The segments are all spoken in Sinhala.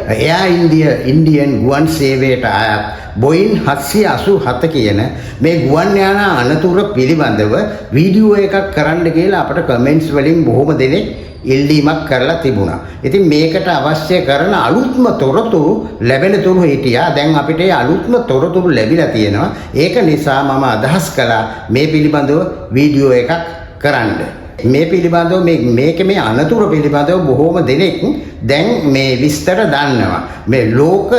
එයා ඉන්දියන් ගුවන් සේවයට අයත් බොයින් 787 කියන මේ ගුවන් යාන අනතුර පිළිබඳව වීඩියෝ එකක් කරන්න කියලා අපට කමෙන්ට්ස් වලින් බොහොම දෙනෙක් ඉල්ලීමක් කරලා තිබුණා. ඉතින් මේකට අවශ්‍ය කරන අලුත්ම තොරතුරු ලැබෙන තුරු හිටියා. දැන් අපිට ඒ අලුත්ම තොරතුරු ලැබිලා තියෙනවා. ඒක නිසා මම අදහස් කළා මේ පිළිබඳව වීඩියෝ එකක් කරන්න. මේ පිළිබඳව මේ අනතුර පිළිබඳව බොහෝම දෙනෙක් දැන් මේ විස්තර දන්නවා. මේ ලෝක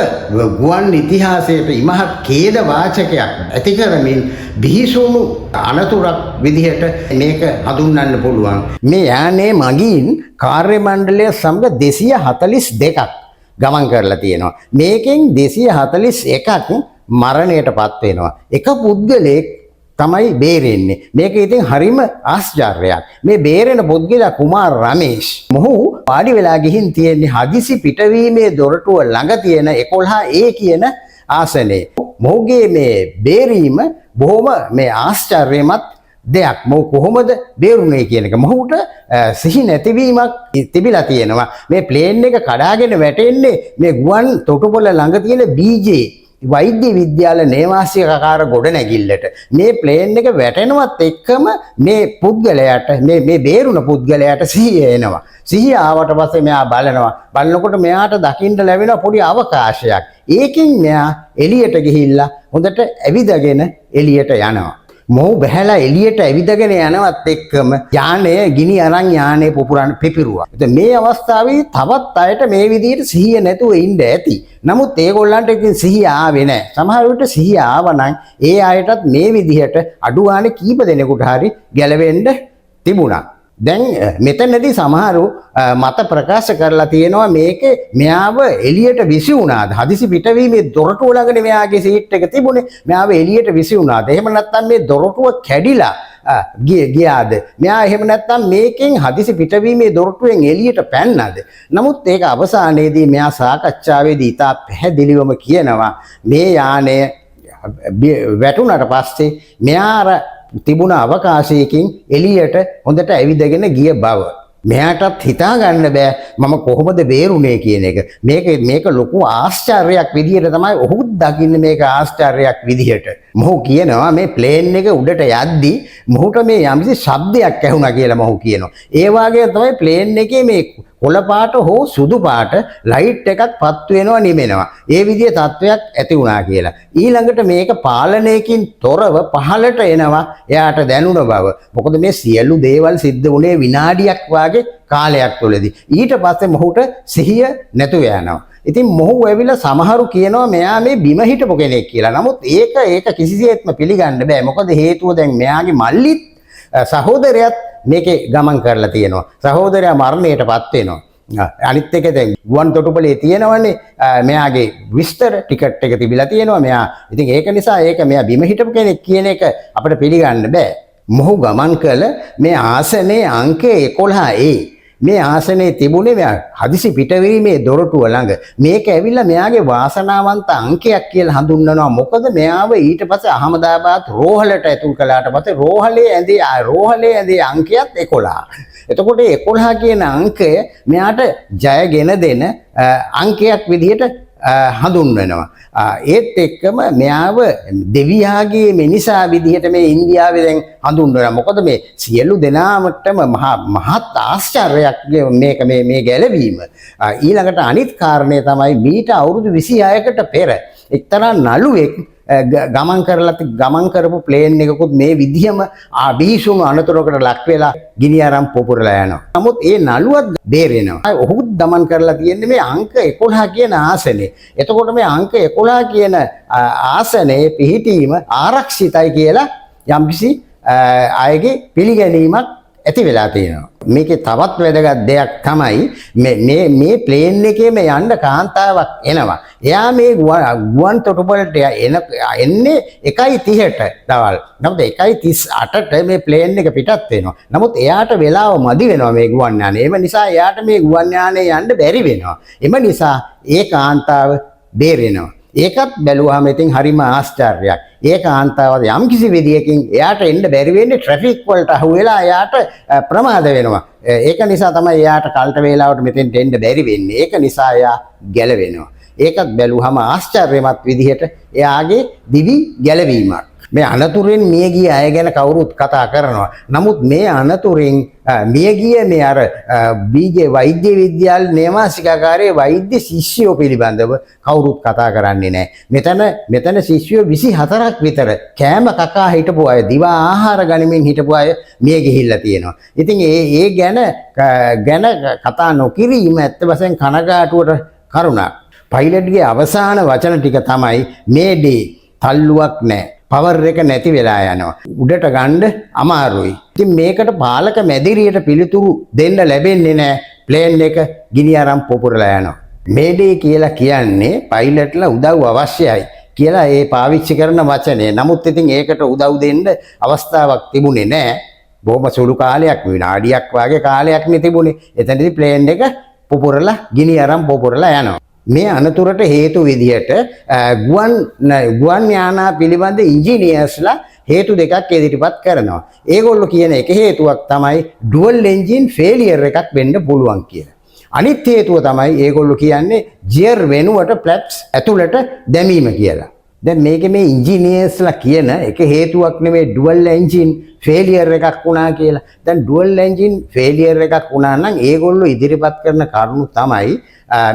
ගුවන් ඉතිහාසයට ඉමහත් ඛේද වාචකයක් ඇති කරමින් බිහිසුණු අනතුරක් විදිහට මේක හඳුන්වන්න පුළුවන්. මේ යානේ මගින් කාර්ය මණ්ඩලය සමග 242ක් ගමන් කරලා තියෙනවා. මේකෙන් 241ක් මරණයටපත් වෙනවා. එක පුද්ගලෙක් තමයි බේරෙන්නේ. මේක ඉතින් හරිම ආශ්චර්යයක්. මේ බේරෙන පුද්ගලයා කුමාර් රමේෂ්. මොහු පාඩි වෙලා ගිහින් තියෙන්නේ හදිසි පිටවීමේ දොරටුව ළඟ තියෙන 11A කියන ආසනයේ. මොහුගේ මේ බේරීම බොහොම මේ ආශ්චර්යමත් දෙයක්. මොහු කොහොමද බේරුනේ කියන එක. මොහුට සිහි නැතිවීමක් තිබිලා තියෙනවා. මේ ප්ලේන් එක කඩාගෙන වැටෙන්නේ මේ ගුවන් තොටුපොළ ළඟ තියෙන BJ වෛද්‍ය විද්‍යාල නේවාසිකාකාර ගොඩනැගිල්ලට. මේ ප්ලේන් එක වැටෙනවත් එක්කම මේ පුද්ගලයාට මේ බේරුණ පුද්ගලයාට සිහිය එනවා. සිහිය ආවට පස්සේ මෙයා බලනවා. බලනකොට මෙයාට දකින්න ලැබෙන පොඩි අවකාශයක්. ඒකෙන් මෙයා එළියට ගිහිල්ලා හොඳට ඇවිදගෙන එළියට යනවා. මොහු බහැලා එළියට ඇවිදගෙන යනවත් එක්කම යානය ගිනි අරන් යානේ පුපුරන් පිපිරුවා. ඉතින් මේ අවස්ථාවේ තවත් අයට මේ විදිහට සිහිය නැතුව ඉන්න ඇති. නමුත් ඒගොල්ලන්ට ඉතින් සිහිය ආවේ නැහැ. සමහර විට සිහිය ආවනම් ඒ අයටත් මේ විදිහට අඩු ගානේ කීප දෙනෙකුට හරි ගැලවෙන්න තිබුණා. දැන් මෙතනදී සමහරු මත ප්‍රකාශ කරලා තියෙනවා මේකේ මෙයාව එළියට විසි වුණාද? හදිසි පිටවීමේ දොරටුව ළඟනේ මෙයාගේ සීට් එක තිබුණේ. මෙයාව එළියට විසි වුණාද? එහෙම නැත්නම් මේ දොරටුව කැඩිලා ගියාද? මෙයා එහෙම නැත්නම් මේකෙන් හදිසි පිටවීමේ දොරටුවෙන් එළියට පැන්නද? නමුත් ඒක අවසානයේදී මෙයා සාකච්ඡාවේදී ඉතා පැහැදිලිවම කියනවා මේ යානය වැටුණාට පස්සේ මෙයා තිබුණ අවකාශයකින් එළියට හොඳට ඇවිදගෙන ගිය බව. මෙයාටත් හිතා ගන්න බෑ මම කොහොමද බේරුනේ කියන එක. මේක ලොකු ආශ්චර්යයක් විදිහට තමයි ඔහුත් දකින්නේ. මේක ආශ්චර්යයක් විදිහට. මොහු කියනවා මේ ප්ලේන් එක උඩට යද්දී මොහුට මේ යම්කිසි ශබ්දයක් ඇහුණා කියලා මොහු කියනවා. ඒ වගේ තමයි ප්ලේන් එකේ මේ කොළ පාට හෝ සුදු පාට ලයිට් එකක් පත් වෙනවා නිමෙනවා. ඒ විදිහේ තත්වයක් ඇති වුණා කියලා. ඊළඟට මේක පාලනයකින් තොරව පහළට එනවා එයාට දැනුණ බව. මොකද මේ සියලු දේවල් සිද්ධ වුණේ විනාඩියක් වාගේ කාලයක් තුළදී. ඊට පස්සේ මොහුට සිහිය නැතුව යනවා. ඉතින් මොහු ඇවිල්ලා සමහරු කියනවා මෙයා මේ බිම හිටපු කෙනෙක් කියලා. නමුත් ඒක කිසිසේත්ම පිළිගන්න බෑ. මොකද හේතුව දැන් මෙයාගේ මල්ලිත් සහෝදරයත් මේකේ ගමන් කරලා තියෙනවා. සහෝදරයා මරණයටපත් වෙනවා. අනිත් එක දැන් ගුවන් තොටුපළේ තියෙනවනේ මෙයාගේ විස්තර ටිකට් එක තිබිලා තියෙනවා. මෙයා ඉතින් ඒක නිසා මෙයා බිම හිටපු කෙනෙක් කියන එක අපිට පිළිගන්න බෑ. මොහු ගමන් කළ මේ ආසනයේ අංකය 11A. මේ ආසනයේ තිබුණේ මෙයා හදිසි පිටවීමේ දොරටුව ළඟ. මේක ඇවිල්ලා මෙයාගේ වාසනාවන්ත අංකයක් කියලා හඳුන්වනවා. මොකද මෙයාව ඊට පස්සේ අහමදාබාද් රෝහලට ඇතුල් කළාට පස්සේ රෝහලේ ඇඳේ අංකයත් 11. එතකොට 11 කියන අංකය මෙයාට ජයගෙන දෙන අංකයක් විදිහට හඳුන්වනවා. ඒත් එක්කම මෙයාව දෙවියාගේ මිනිසා විදිහට මේ ඉන්දියාවේ දැන් හඳුන්වනවා. මොකද මේ සියලු දෙනාමටම මහත් ආශ්චර්යයක් මේ ගැලවීම. ඊළඟට අනිත් කාරණය තමයි මීට අවුරුදු 26කට පෙර එක්තරා නළුවෙක් ගමන් කරපු ප්ලේන් එකකුත් මේ විදිහම බිහිසුණු අනතුරකට ලක් වෙලා ගිනි අරන් පොපුරලා යනවා. නමුත් ඒ නළුවත් බේරෙනවා. ඔහුත් ගමන් කරලා තියෙන්නේ මේ අංක 11 කියන ආසනේ. එතකොට මේ අංක 11 කියන ආසනේ පිහිටීම ආරක්ෂිතයි කියලා යම්කිසි අයගේ පිළිගැනීමක් ඇති වෙලා තියෙනවා. මේකේ තවත් වැදගත් දෙයක් තමයි මේ ප්ලේන් එකේම යන්න කාන්තාවක් එනවා. එයා මේ ගුවන් තොටුපළට එන්නේ 1:30ට දවල්. නමුත් 1:38ට මේ ප්ලේන් එක පිටත් වෙනවා. නමුත් එයාට වෙලාව මදි වෙනවා මේ ගුවන් යානේ. ඒ නිසා එයාට මේ ගුවන් යානේ යන්න බැරි වෙනවා. එම නිසා ඒ කාන්තාව බේරෙනවා. ඒකත් බැලුවාම ඉතින් හරිම ආශ්චර්යයක්. ඒක ආන්තාවද යම් කිසි විදියකින් එයාට එන්න බැරි වෙන්නේ ට්‍රැෆික් වලට අහු වෙලා එයාට ප්‍රමාද වෙනවා. ඒක නිසා තමයි එයාට කල්ට වේලාවට මෙතෙන්ට එන්න බැරි වෙන්නේ. ඒක නිසා එයා ගැලවෙනවා. ඒකත් බැලුවම ආශ්චර්යමත් විදිහට එයාගේ දිවි ගැලවීමක්. මේ අනතුරෙන් මිය ගිය අය ගැන කවුරුත් කතා කරනවා. නමුත් මේ අනතුරෙන් මිය ගිය මේ අර බීජේ වෛද්‍ය විද්‍යාල නේවාසිකාගාරයේ වෛද්‍ය ශිෂ්‍යයෝ පිළිබඳව කවුරුත් කතා කරන්නේ නැහැ. මෙතන ශිෂ්‍යයෝ 24ක් විතර කෑම කකා හිටපු අය, දිවා ආහාර ගනිමින් හිටපු අය මිය ගිහිල්ලා තියෙනවා. ඉතින් ඒ ගැන කතා නොකිරීම ඇත්ත වශයෙන් කනගාටුවට කරුණක්. පයිලට්ගේ අවසාන වචන ටික තමයි මේඩේ තල්ලුවක් නැහැ. පවර් එක නැති වෙලා යනවා. උඩට ගන්න අමාරුයි. ඉතින් මේකට පාලක මැදිරියට පිළිතුරු දෙන්න ලැබෙන්නේ නැහැ. ප්ලේන් එක ගිනි අරන් පොපුරලා යනවා. මේඩේ කියලා කියන්නේ පයිලට්ලා උදව් අවශ්‍යයි කියලා ඒ පාවිච්චි කරන වචනේ. නමුත් ඉතින් ඒකට උදව් දෙන්න අවස්ථාවක් තිබුණේ නැහැ. බොහොම සුළු කාලයක්, විනාඩියක් වගේ කාලයක් නේ තිබුණේ. එතනදී ප්ලේන් එක පොපුරලා ගිනි අරන් පොපුරලා යනවා. මේ අනතුරට හේතු විදිහට ගුවන් යානා පිළිබඳ ඉංජිනේර්ස්ලා හේතු දෙකක් ඉදිරිපත් කරනවා. ඒගොල්ලෝ කියන එක හේතුවක් තමයි ඩුවල් එන්ජින් ෆේලියර් එකක් වෙන්න පුළුවන් කියලා. අනිත් හේතුව තමයි ඒගොල්ලෝ කියන්නේ ජියර් වෙනුවට ෆ්ලැප්ස් ඇතුළට දැමීම කියලා. දැන් මේකේ මේ ඉංජිනේර්ස්ලා කියන එක හේතුවක් නෙමෙයි ඩුවල් එන්ජින් ෆේලියර් එකක් වුණා කියලා. දැන් ඩුවල් එන්ජින් ෆේලියර් එකක් වුණා නම් ඒගොල්ලෝ ඉදිරිපත් කරන කරුණු තමයි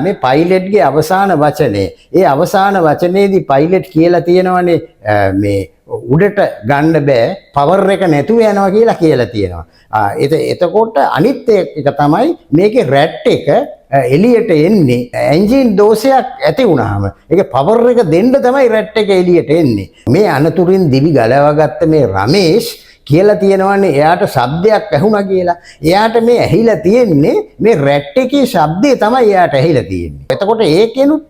මේ පයිලට්ගේ අවසාන වචනේ. ඒ අවසාන වචනේදී පයිලට් කියලා තියෙනවානේ මේ උඩට ගන්න බෑ පවර් එක නැතුව යනවා කියලා තියෙනවා. එතකොට අනිත් එක තමයි මේකේ රැට් එක එළියට එන්නේ එන්ජින් දෝෂයක් ඇති වුණාම. ඒක පවර් එක දෙන්න තමයි රැට් එක එළියට එන්නේ. මේ අනතුරින් දිවි ගලවගත්ත මේ රමේෂ් කියලා තියෙනවානේ එයාට ශබ්දයක් ඇහුණා කියලා. එයාට මේ ඇහිලා තියෙන්නේ මේ රැට් එකේ ශබ්දය තමයි එයාට ඇහිලා තියෙන්නේ. එතකොට ඒකෙනුත්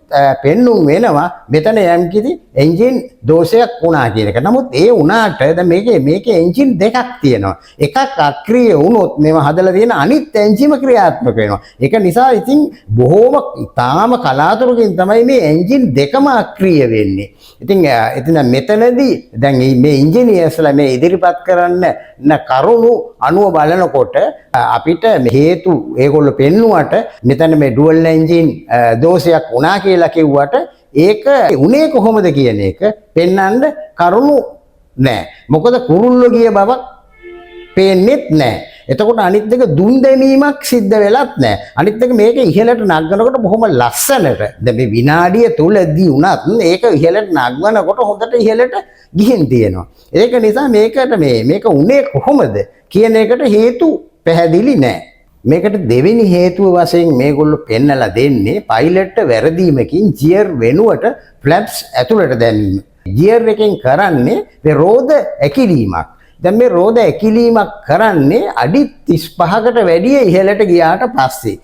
පෙන්නුම් වෙනවා මෙතන යම්කිසි එන්ජින් දෝෂයක් වුණා කියන එක. නමුත් ඒ වුණාට දැන් මේකේ එන්ජින් දෙකක් තියෙනවා. එකක් අක්‍රිය වුණොත් මේව හදලා තියෙන අනිත් එන්ජිම ක්‍රියාත්මක වෙනවා. ඒක නිසා ඉතින් බොහෝම තාම කලාතුරකින් තමයි මේ එන්ජින් දෙකම අක්‍රිය වෙන්නේ. ඉතින් මෙතනදී දැන් මේ ඉංජිනේර්ස්ලා මේ ඉදිරිපත් කරන කරුණු අනුව බලනකොට අපිට හේතු ඒගොල්ලෝ පෙන්නුවට මෙතන මේ ඩුවල් එන්ජින් දෝෂයක් වුණා කියලා කිව්වට ඒක උනේ කොහොමද කියන එක පෙන්වන්න කරුණු නැහැ. මොකද කුරුල්ලෝ ගිය බවක් පේන්නේත් නැහැ. එතකොට අනිත් එක දුන් දැමීමක් සිද්ධ වෙලත් නැහැ. අනිත් එක මේක ඉහළට නගනකොට බොහොම ලස්සනට දැන් මේ විනාඩිය තුලදී උනත් ඒක ඉහළට නගනකොට හොඳට ඉහළට ගිහින් තියෙනවා. ඒක නිසා මේක උනේ කොහොමද කියන එකට හේතු පැහැදිලි නැහැ. මේකට දෙවෙනි හේතුව වශයෙන් මේගොල්ලෝ පෙන්නලා දෙන්නේ පයිලට්ට වැරදීමකින් ජියර් වෙනුවට ෆ්ලැප්ස් ඇතුළට දැමීම. ජියර් එකෙන් කරන්නේ මේ රෝද ඇකිලීමක්. දැන් මේ රෝද ඇකිලීමක් කරන්නේ අඩි 35කට වැඩිය ඉහළට ගියාට පස්සේ.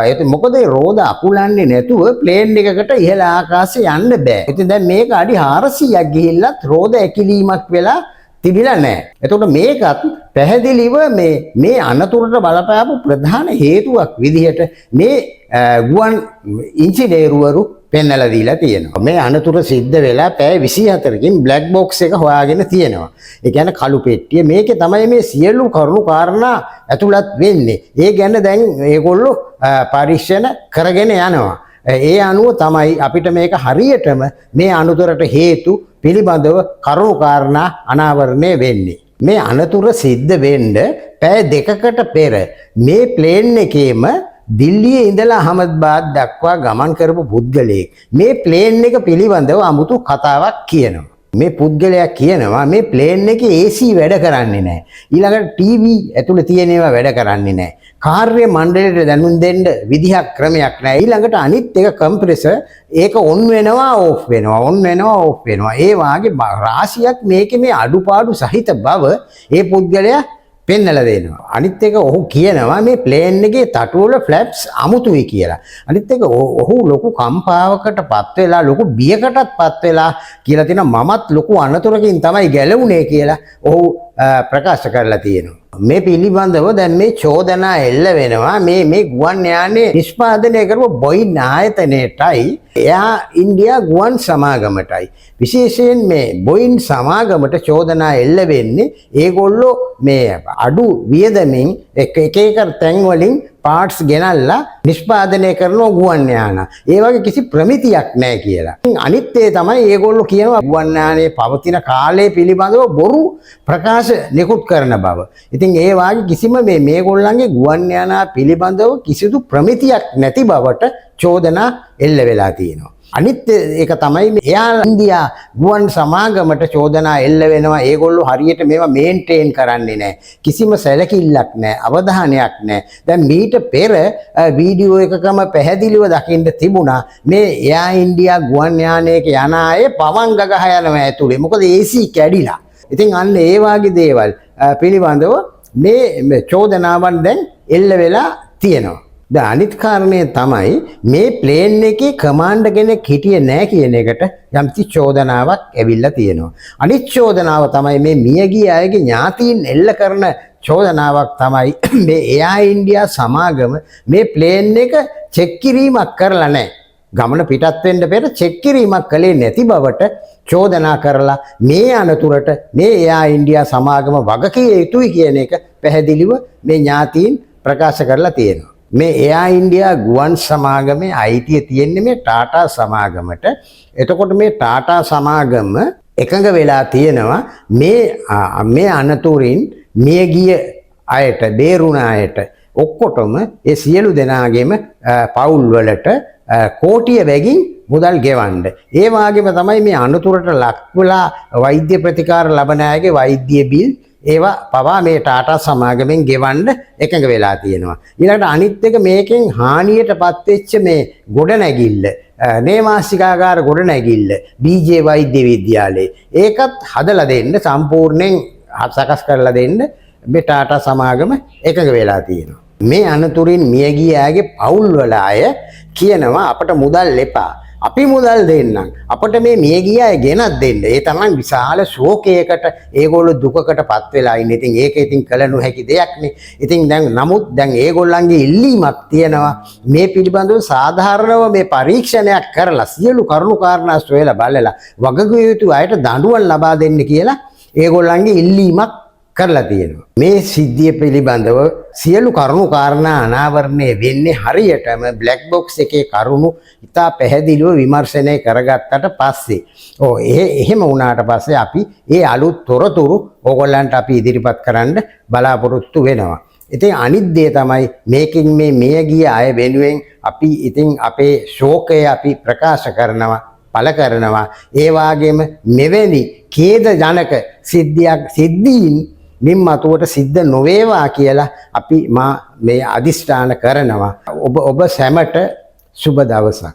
ඒක මොකද රෝද අකුලන්නේ නැතුව ප්ලේන් එකකට ඉහළ ආකාශයේ යන්න බෑ. ඉතින් දැන් මේක අඩි 400ක් ගිහිල්ලත් රෝද ඇකිලීමක් වෙලා තිබිලා නැහැ. එතකොට මේකත් පැහැදිලිව මේ අනතුරට බලපෑපු ප්‍රධාන හේතුවක් විදිහට මේ ගුවන් ඉංජිනේරුවරු පෙන්නලා දීලා තියෙනවා. මේ අනතුර සිද්ධ වෙලා පැය 24කින් බ්ලැක් බොක්ස් එක හොයාගෙන තියෙනවා. ඒ කියන්නේ කළු පෙට්ටිය. මේකේ තමයි මේ සියලු කරුණු කාරණා ඇතුළත් වෙන්නේ. ඒ ගැන දැන් ඒගොල්ලෝ පරීක්ෂණ කරගෙන යනවා. ඒ අනුව තමයි අපිට මේක හරියටම මේ අනතුරට හේතු පිළිබඳව කරුණු කාරණා අනාවරණය වෙන්නේ. මේ අනතුර සිද්ධ වෙන්න පැය 2කට පෙර මේ ප්ලේන් එකේම දිල්ලියේ ඉඳලා අහමදාබාද් දක්වා ගමන් කරපු පුද්ගලයෙක් මේ ප්ලේන් එක පිළිබඳව අමුතු කතාවක් කියනවා. මේ පුද්ගලයා කියනවා මේ ප්ලේන් එකේ AC වැඩ කරන්නේ නැහැ. ඊළඟට ටීවී ඇතුලේ තියෙන ඒවා වැඩ කරන්නේ නැහැ. කාර්ය මණ්ඩලයට දැනුම් දෙන්න විදිහක් ක්‍රමයක් නැහැ. ඊළඟට අනිත් එක කම්ප්‍රෙසර් ඒක ඔන් වෙනවා ඕෆ් වෙනවා ඔන් වෙනවා ඕෆ් වෙනවා. ඒ වාගේ රාශියක් මේකේ මේ අඩුපාඩු සහිත බව ඒ පුද්ගලයා පෙන්නලා දෙනවා. අනිත් එක ඔහු කියනවා මේ ප්ලේන් එකේ තටුවල ෆ්ලැප්ස් අමුතුයි කියලා. අනිත් එක ඔහු ලොකු කම්පාවකටපත් වෙලා ලොකු බියකටත්පත් වෙලා කියලා තියෙනවා මමත් ලොකු අනතුරකින් තමයි ගැලවුනේ කියලා ඔහු ප්‍රකාශ කරලා තියෙනවා. මේ පිළිබඳව දැන් මේ චෝදනා එල්ල වෙනවා මේ ගුවන් යානයේ නිෂ්පාදනය කරපු බොයින් ආයතනයටයි එයා ඉන්දියා ගුවන් සමාගමටයි. විශේෂයෙන් මේ බොයින් සමාගමට චෝදනා එල්ල වෙන්නේ ඒගොල්ලෝ මේ අඩු වියදමින් එක තැන් වලින් පාර්ට්ස් ගෙනල්ලා නිෂ්පාදනය කරන ගුවන් යාන. ඒ වගේ කිසි ප්‍රමිතියක් නැහැ කියලා. අනිත් ඒ තමයි ඒගොල්ලෝ කියනවා ගුවන් යානයේ පවතින කාලය පිළිබඳව බොරු ප්‍රකාශ නිකුත් කරන බව. ඉතින් ඒ වාගේ කිසිම මේගොල්ලන්ගේ ගුවන් යාන පිළිබඳව කිසිදු ප්‍රමිතියක් නැති බවට චෝදනා එල්ල වෙලා තියෙනවා. අනිත් එක තමයි එයා ඉන්දියා ගුවන් සමාගමට චෝදනා එල්ල වෙනවා ඒගොල්ලෝ හරියට මේවා මේන්ටේන් කරන්නේ නැහැ. කිසිම සැලකිල්ලක් නැහැ, අවධානයක් නැහැ. දැන් මීට පෙර වීඩියෝ එකකම පැහැදිලිව දකින්න තිබුණා මේ එයා ඉන්දියා ගුවන් යානයක යන අය පවන් ගගහ යනවා ඇතුලේ. මොකද AC කැඩිලා. ඉතින් අන්න ඒ වාගේ දේවල් පිළිබඳව මේ චෝදනාවන් දැන් එල්ල වෙලා තියෙනවා. දැන් අනිත් කාරණය තමයි මේ ප්ලේන් එකේ කමාන්ඩර් කෙනෙක් හිටියේ නැහැ කියන එකට යම්කිසි චෝදනාවක් ඇවිල්ලා තියෙනවා. අනිත් චෝදනාව තමයි මේ මියගිය අයගේ ඥාතීන් එල්ල කරන චෝදනාවක් තමයි මේ එයා ඉන්දියා සමාගම මේ ප්ලේන් එක චෙක් කිරීමක් කරලා නැහැ. ගමන පිටත් වෙන්න පෙර චෙක් කිරීමක් කළේ නැති බවට චෝදනා කරලා මේ අනතුරට මේ එයා ඉන්දියා සමාගම වගකිය යුතුයි කියන එක පැහැදිලිව මේ ඥාතීන් ප්‍රකාශ කරලා තියෙනවා. මේ එයා ඉන්දියා ගුවන් සමාගමේ අයිතිය තියෙන්නේ මේ ටාටා සමාගමට. එතකොට මේ ටාටා සමාගම එකඟ වෙලා තියෙනවා මේ අනතුරින් මියගිය අයට, බේරුණ අයට ඔක්කොටම ඒ සියලු දෙනාගේම පවුල් වලට කෝටිය බැගින් මුදල් ගෙවන්න. ඒ වගේම තමයි මේ අනතුරට ලක් වෙලා වෛද්‍ය ප්‍රතිකාර ලබන අයගේ වෛද්‍ය බිල් ඒවා පවා මේ ටාටා සමාගමෙන් ගෙවන්න එකඟ වෙලා තියෙනවා. ඊළඟට අනිත් එක මේකෙන් හානියටපත් වෙච්ච මේ ගොඩනැගිල්ල, නේවාසිකාගාර ගොඩනැගිල්ල, BJ වෛද්‍ය විද්‍යාලය ඒකත් හදලා දෙන්න සම්පූර්ණයෙන් සකස් කරලා දෙන්න මේ ටාටා සමාගම එකඟ වෙලා තියෙනවා. මේ අනතුරින් මියගිය අයගේ පවුල් වල අය කියනවා අපට මුදල් එපා. අපි මුදල් දෙන්නම්. අපට මේ මියගිය අය ගෙනත් දෙන්න. ඒ තමයි විශාල ශෝකයකට ඒගොල්ලෝ දුකකටපත් වෙලා ඉන්නේ. ඉතින් ඒක ඉතින් කළ නොහැකි දෙයක් නේ. ඉතින් නමුත් දැන් ඒගොල්ලන්ගේ ඉල්ලීමක් තියෙනවා මේ පිළිබඳව සාධාරණව මේ පරීක්ෂණයක් කරලා සියලු කරුණු කාරණා සොයලා බලලා වගකිය යුතු අයට දඬුවම් ලබා දෙන්න කියලා ඒගොල්ලන්ගේ ඉල්ලීමක් කරලා තියෙනවා. මේ සිද්ධිය පිළිබඳව සියලු කරුණු කාරණා අනාවරණය වෙන්නේ හරියටම බ්ලැක් බොක්ස් එකේ කරුණු ඉතා පැහැදිලිව විමර්ශනය කරගත්තට පස්සේ. එහෙම වුණාට පස්සේ අපි ඒ අලුත් තොරතුරු ඕගොල්ලන්ට අපි ඉදිරිපත් කරන්න බලාපොරොත්තු වෙනවා. ඉතින් අනිත් දේ තමයි මේකෙන් මේ මියගිය අය වෙනුවෙන් අපි ඉතින් අපේ ශෝකය අපි ප්‍රකාශ කරනවා, පළ කරනවා. ඒ වගේම මෙවැනි ඛේදජනක සිද්ධීන් මින් මතුවට සිද්ධ නොවේවා කියලා අපි මේ අදිෂ්ඨාන කරනවා. ඔබ සැමට සුබ දවසක්.